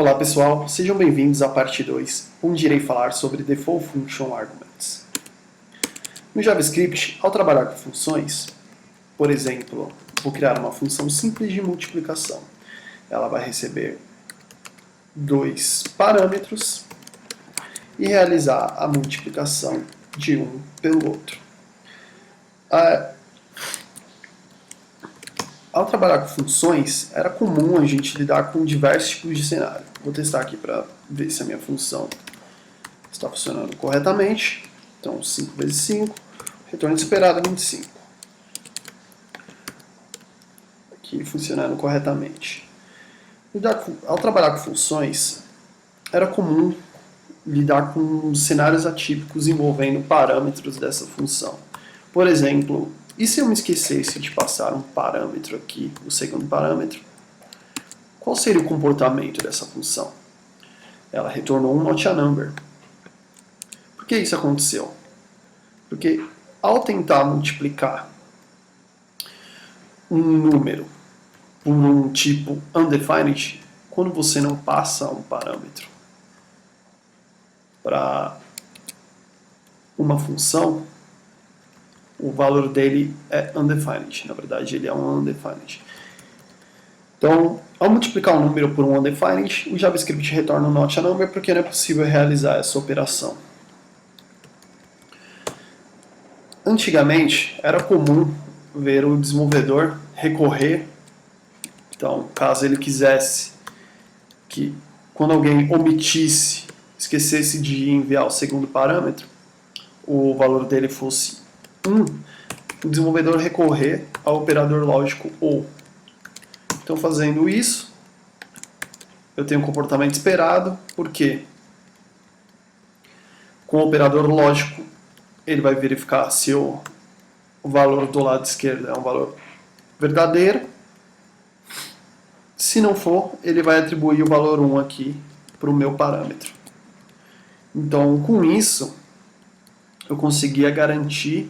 Olá pessoal, sejam bem-vindos à parte 2, onde irei falar sobre Default Function Arguments. No JavaScript, ao trabalhar com funções, por exemplo, vou criar uma função simples de multiplicação. Ela vai receber dois parâmetros e realizar a multiplicação de um pelo outro. Ao trabalhar com funções, era comum a gente lidar com diversos tipos de cenário. Vou testar aqui para ver se a minha função está funcionando corretamente. Então, 5 vezes 5, retorno esperado é 25. Aqui funcionando corretamente. Ao trabalhar com funções, era comum lidar com cenários atípicos envolvendo parâmetros dessa função. Por exemplo, e se eu me esquecesse de passar um parâmetro aqui, o segundo parâmetro? Qual seria o comportamento dessa função? Ela retornou um not a number. Por que isso aconteceu? Porque ao tentar multiplicar um número por um tipo undefined, quando você não passa um parâmetro para uma função, o valor dele é undefined. Na verdade, ele é um undefined. Então, ao multiplicar um número por um undefined, o JavaScript retorna um not a number porque não é possível realizar essa operação. Antigamente, era comum ver o desenvolvedor recorrer. Então, caso ele quisesse que, quando alguém omitisse, esquecesse de enviar o segundo parâmetro, o valor dele fosse 1, o desenvolvedor recorrer ao operador lógico OR. Então, fazendo isso, eu tenho um comportamento esperado, porque com o operador lógico, ele vai verificar se o valor do lado esquerdo é um valor verdadeiro. Se não for, ele vai atribuir o valor 1 aqui para o meu parâmetro. Então, com isso, eu conseguia garantir,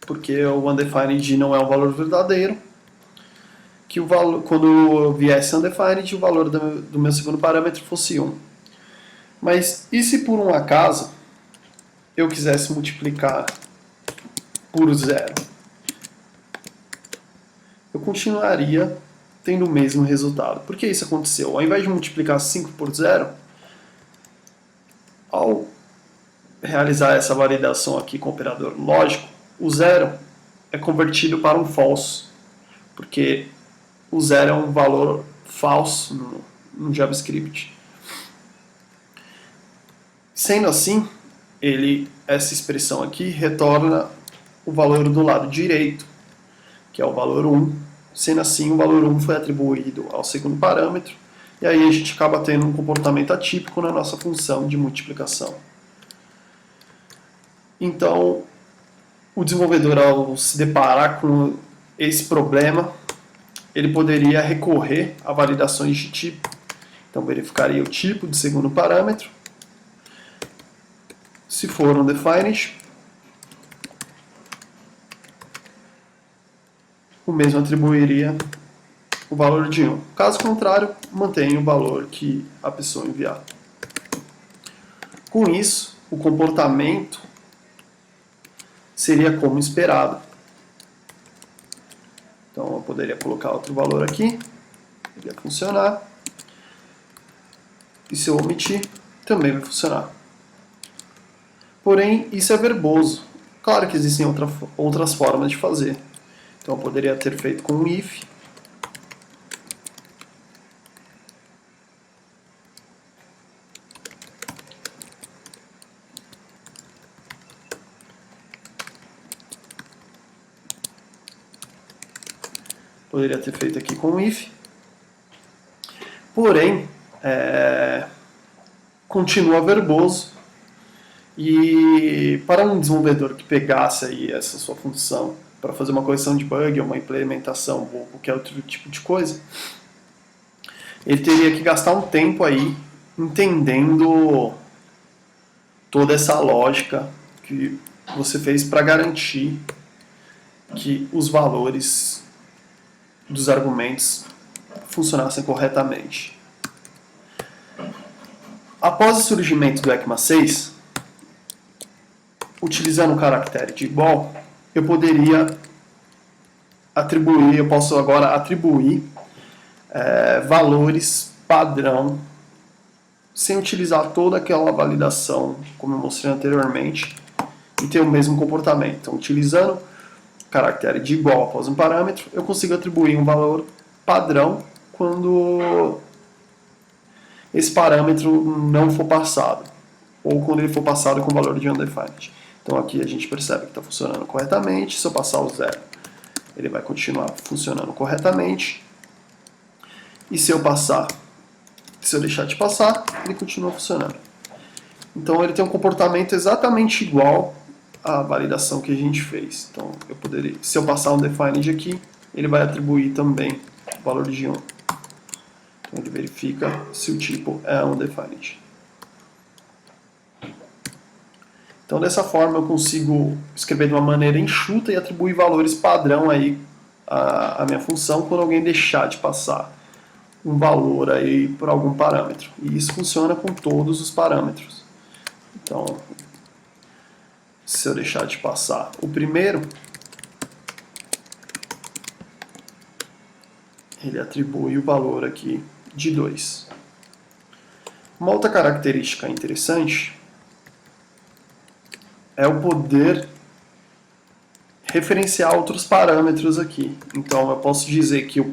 porque o undefined não é um valor verdadeiro, que o valor, quando viesse undefined, o valor do meu segundo parâmetro fosse 1. Mas e se por um acaso eu quisesse multiplicar por 0? Eu continuaria tendo o mesmo resultado. Por que isso aconteceu? Ao invés de multiplicar 5 por 0, ao realizar essa validação aqui com o operador lógico, o 0 é convertido para um false, porque o 0 é um valor falso no JavaScript. Sendo assim, essa expressão aqui retorna o valor do lado direito, que é o valor 1. Sendo assim, o valor 1 foi atribuído ao segundo parâmetro, e aí a gente acaba tendo um comportamento atípico na nossa função de multiplicação. Então, o desenvolvedor, ao se deparar com esse problema, ele poderia recorrer a validações de tipo. Então, verificaria o tipo do segundo parâmetro. Se for undefined, o mesmo atribuiria o valor de 1. Caso contrário, mantém o valor que a pessoa enviar. Com isso, o comportamento seria como esperado. Então, eu poderia colocar outro valor aqui, iria funcionar. E se eu omitir, também vai funcionar. Porém, isso é verboso. Claro que existem outras formas de fazer. Então, eu poderia ter feito com um if. Poderia ter feito aqui com um if. Porém, continua verboso. E para um desenvolvedor que pegasse aí essa sua função para fazer uma correção de bug ou uma implementação ou qualquer outro tipo de coisa, ele teria que gastar um tempo aí entendendo toda essa lógica que você fez para garantir que os valores dos argumentos funcionassem corretamente. Após o surgimento do ECMA 6, utilizando o caractere de igual, eu posso agora atribuir valores padrão sem utilizar toda aquela validação, como eu mostrei anteriormente, e ter o mesmo comportamento. Então, utilizando o caractere de igual após um parâmetro, eu consigo atribuir um valor padrão quando esse parâmetro não for passado, ou quando ele for passado com o valor de undefined. Então aqui a gente percebe que está funcionando corretamente. Se eu passar o 0, ele vai continuar funcionando corretamente. E se eu deixar de passar, ele continua funcionando. Então ele tem um comportamento exatamente igual à validação que a gente fez. Então eu poderia, se eu passar um undefined aqui, ele vai atribuir também o valor de 1. Então ele verifica se o tipo é undefined. Então dessa forma eu consigo escrever de uma maneira enxuta e atribuir valores padrão aí à minha função quando alguém deixar de passar um valor aí por algum parâmetro. E isso funciona com todos os parâmetros. Então, se eu deixar de passar o primeiro, ele atribui o valor aqui de 2. Uma outra característica interessante é o poder referenciar outros parâmetros aqui. Então eu posso dizer que o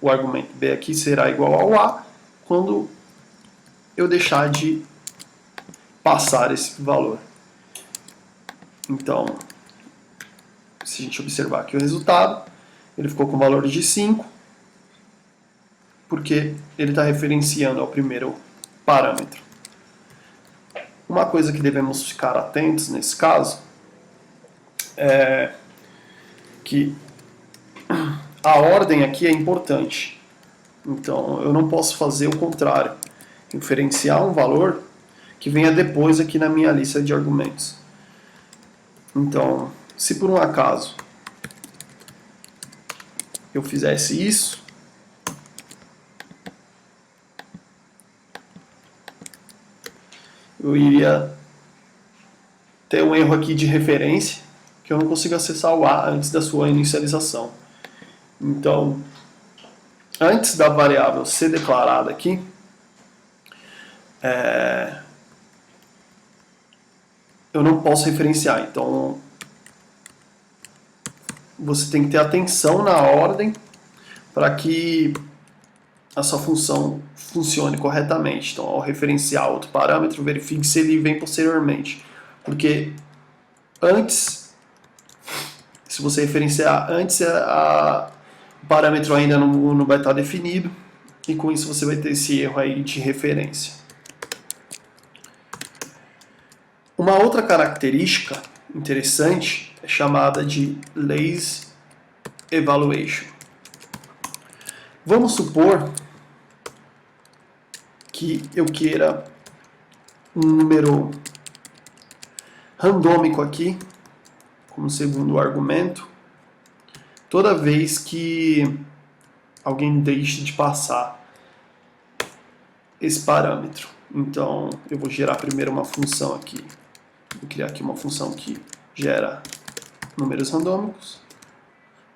argumento B aqui será igual ao A quando eu deixar de passar esse valor. Então, se a gente observar aqui o resultado, ele ficou com o valor de 5, porque ele está referenciando ao primeiro parâmetro. Uma coisa que devemos ficar atentos nesse caso é que a ordem aqui é importante. Então, eu não posso fazer o contrário, referenciar um valor que venha depois aqui na minha lista de argumentos. Então, se por um acaso eu fizesse isso, eu iria ter um erro aqui de referência, que eu não consigo acessar o A antes da sua inicialização. Então, antes da variável ser declarada aqui, eu não posso referenciar. Então, você tem que ter atenção na ordem para que a sua função funcione corretamente. Então, ao referenciar outro parâmetro, verifique se ele vem posteriormente. Porque antes, se você referenciar antes, o parâmetro ainda não vai estar definido, e com isso você vai ter esse erro aí de referência. Uma outra característica interessante é chamada de lazy evaluation. Vamos supor que eu queira um número randômico aqui, como segundo argumento, toda vez que alguém deixe de passar esse parâmetro. Então, eu vou gerar primeiro uma função aqui. Vou criar aqui uma função que gera números randômicos,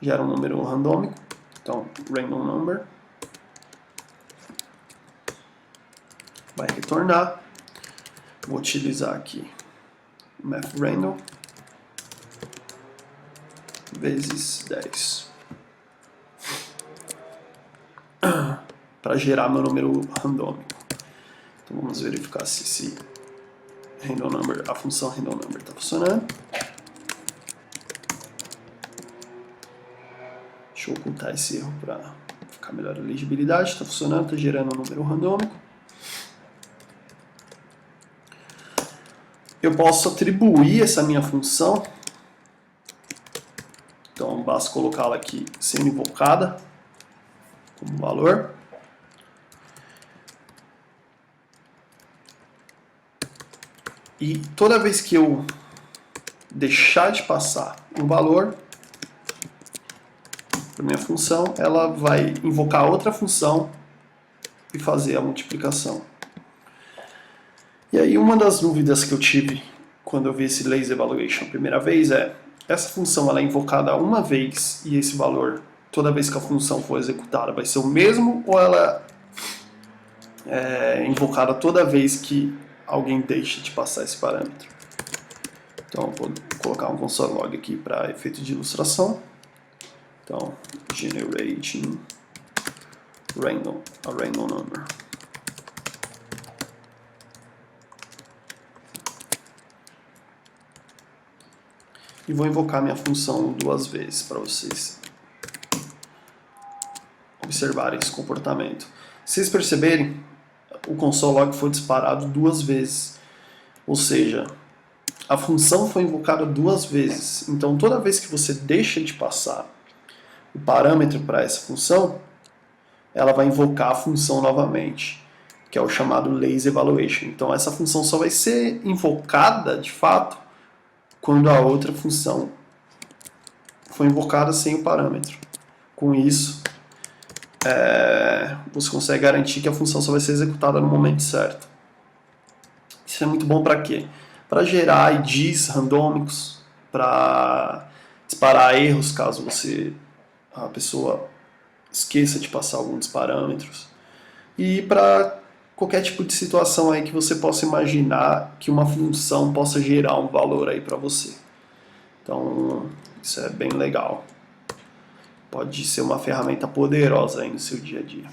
gera um número randômico, então random number, vai retornar, vou utilizar aqui mathRandom vezes 10 para gerar meu número randômico. Então vamos verificar se esse random number, a função random number está funcionando. Deixa eu ocultar esse erro para ficar melhor a legibilidade. Está funcionando, está gerando um número randômico. Eu posso atribuir essa minha função. Então basta colocá-la aqui sendo invocada como valor. E toda vez que eu deixar de passar um valor para minha função, ela vai invocar outra função e fazer a multiplicação. E aí uma das dúvidas que eu tive quando eu vi esse lazy evaluation a primeira vez é: essa função ela é invocada uma vez e esse valor, toda vez que a função for executada, vai ser o mesmo, ou ela é invocada toda vez que alguém deixa de passar esse parâmetro? Então vou colocar um console log aqui para efeito de ilustração. Então, generating a random number. E vou invocar minha função duas vezes para vocês observarem esse comportamento. Se vocês perceberem, o console log foi disparado duas vezes. Ou seja, a função foi invocada duas vezes. Então toda vez que você deixa de passar o parâmetro para essa função, ela vai invocar a função novamente, que é o chamado lazy evaluation. Então essa função só vai ser invocada de fato quando a outra função foi invocada sem o parâmetro. Com isso, você consegue garantir que a função só vai ser executada no momento certo. Isso é muito bom para quê? Para gerar IDs randômicos, para disparar erros caso a pessoa esqueça de passar algum dos parâmetros, e para qualquer tipo de situação aí que você possa imaginar que uma função possa gerar um valor aí para você. Então, isso é bem legal. Pode ser uma ferramenta poderosa aí no seu dia a dia.